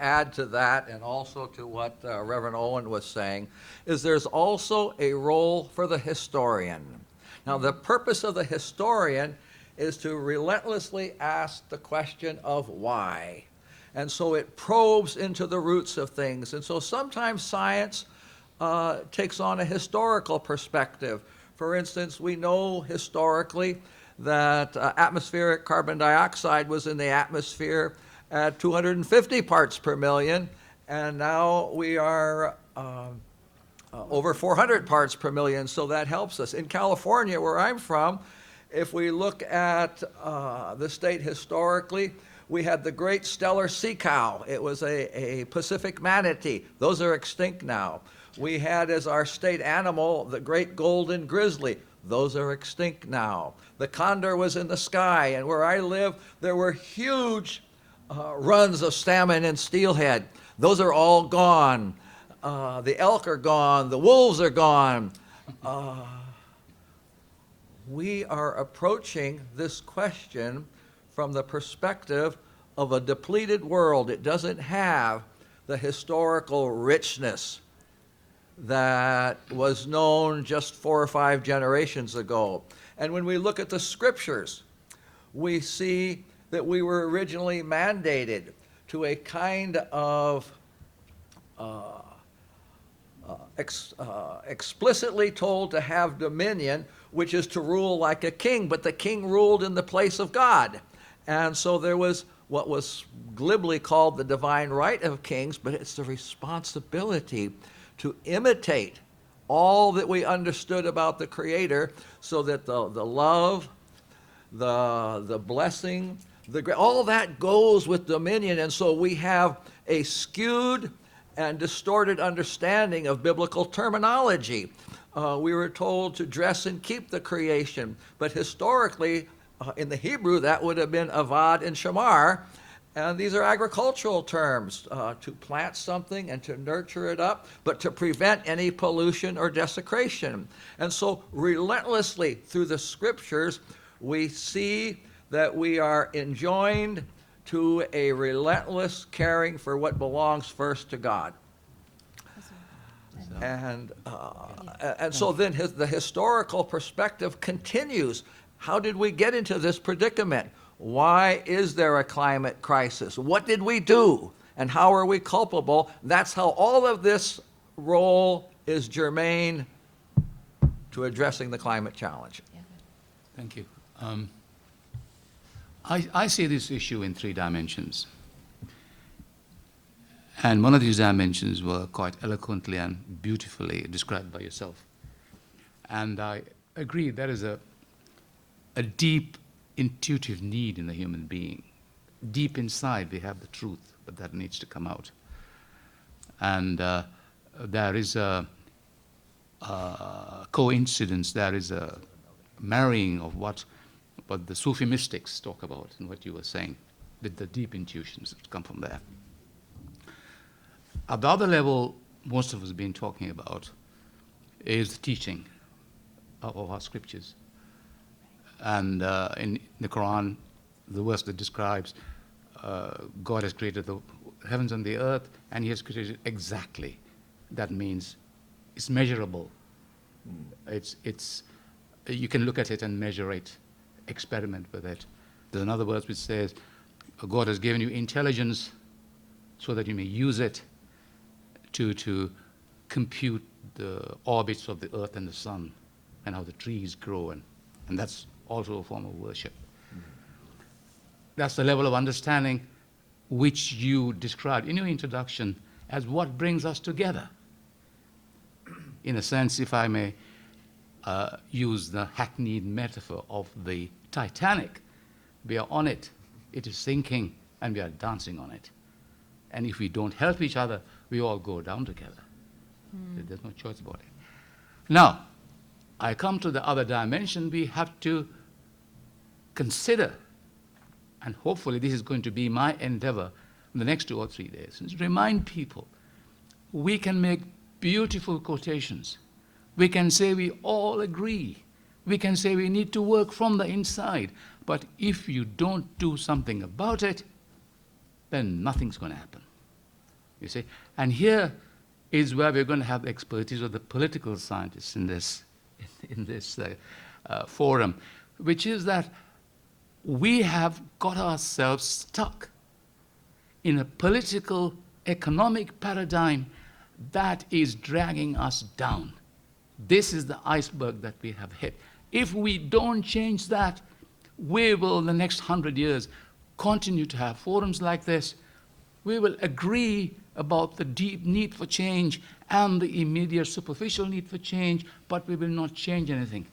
add to that, and also to what Reverend Owen was saying, is there's also a role for the historian. Now, the purpose of the historian is to relentlessly ask the question of why. And so it probes into the roots of things. And so sometimes science takes on a historical perspective. For instance, we know historically that atmospheric carbon dioxide was in the atmosphere at 250 parts per million, and now we are over 400 parts per million, so that helps us. In California, where I'm from, if we look at the state historically, we had the great stellar sea cow. It was a Pacific manatee. Those are extinct now. We had as our state animal the great golden grizzly. Those are extinct now. The condor was in the sky, and where I live, there were huge runs of salmon and steelhead. Those are all gone. The elk are gone. The wolves are gone. We are approaching this question from the perspective of a depleted world. It doesn't have the historical richness that was known just 4 or 5 generations ago. And when we look at the scriptures, we see that we were originally mandated to a kind of explicitly told to have dominion, which is to rule like a king, but the king ruled in the place of God. And so there was what was glibly called the divine right of kings, but it's the responsibility to imitate all that we understood about the Creator, so that the love, the blessing, all that goes with dominion. And so we have a skewed and distorted understanding of biblical terminology. We were told to dress and keep the creation, but historically, in the Hebrew, that would have been avad and shamar. And these are agricultural terms, to plant something and to nurture it up, but to prevent any pollution or desecration. And so relentlessly through the scriptures, we see that we are enjoined to a relentless caring for what belongs first to God. And so then the historical perspective continues. How did we get into this predicament? Why is there a climate crisis? What did we do? And how are we culpable? That's how all of this role is germane to addressing the climate challenge. Thank you. I see this issue in 3 dimensions. And one of these dimensions were quite eloquently and beautifully described by yourself. And I agree there is a deep intuitive need in the human being. Deep inside we have the truth, but that needs to come out. And there is a coincidence, there is a marrying of what the Sufi mystics talk about and what you were saying, with the deep intuitions that come from there. At the other level, most of us have been talking about is the teaching of our scriptures. And in the Quran, the verse that describes God has created the heavens and the earth, and He has created exactly. That means it's measurable. It's you can look at it and measure it, experiment with it. There's another verse which says, God has given you intelligence so that you may use it to compute the orbits of the earth and the sun and how the trees grow, and that's also a form of worship. That's the level of understanding which you described in your introduction as what brings us together. In a sense, if I may use the hackneyed metaphor of the Titanic, we are on it, it is sinking, and we are dancing on it. And if we don't help each other, we all go down together. There's no choice about it. Now, I come to the other dimension. We have to consider, and hopefully this is going to be my endeavor in the next 2 or 3 days, is remind people we can make beautiful quotations. We can say we all agree. We can say we need to work from the inside. But if you don't do something about it, then nothing's going to happen. you see. And here is where we're going to have the expertise of the political scientists in this forum, which is that we have got ourselves stuck in a political, economic paradigm that is dragging us down. This is the iceberg that we have hit. If we don't change that, we will, in the next 100 years, continue to have forums like this. We will agree about the deep need for change and the immediate superficial need for change, but we will not change anything.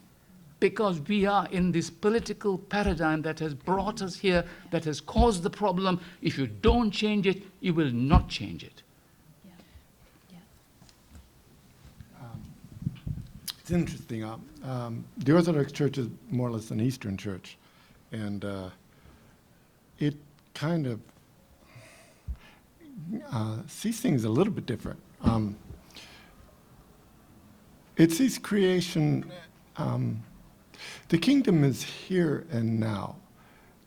Because we are in this political paradigm that has brought us here, that has caused the problem. If you don't change it, you will not change it. Yeah. Yeah. It's interesting. The Orthodox Church is more or less an Eastern church, and it kind of sees things a little bit different. It sees creation. The kingdom is here and now.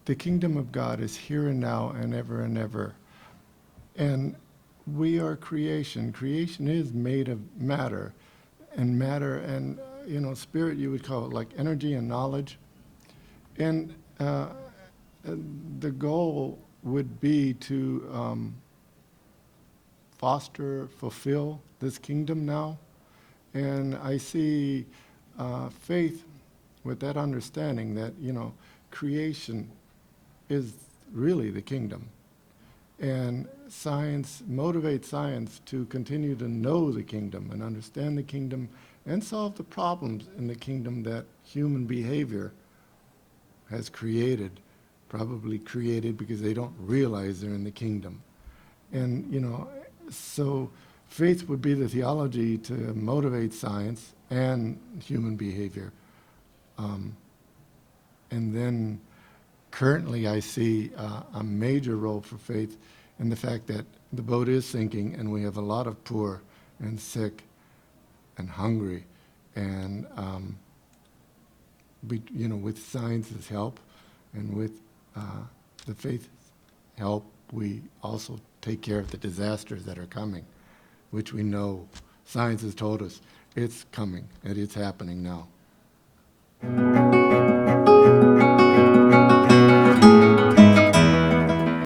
The kingdom of God is here and now and ever and ever. And we are creation. Creation is made of matter. And matter and, spirit, you would call it like energy and knowledge. And the goal would be to foster, fulfill this kingdom now. And I see faith with that understanding that, creation is really the kingdom. And science motivates science to continue to know the kingdom and understand the kingdom and solve the problems in the kingdom that human behavior has created, probably created because they don't realize they're in the kingdom. And, so faith would be the theology to motivate science and human behavior. And then currently I see a major role for faith in the fact that the boat is sinking and we have a lot of poor and sick and hungry. And, with science's help and with the faith's help, we also take care of the disasters that are coming, which we know science has told us it's coming and it's happening now.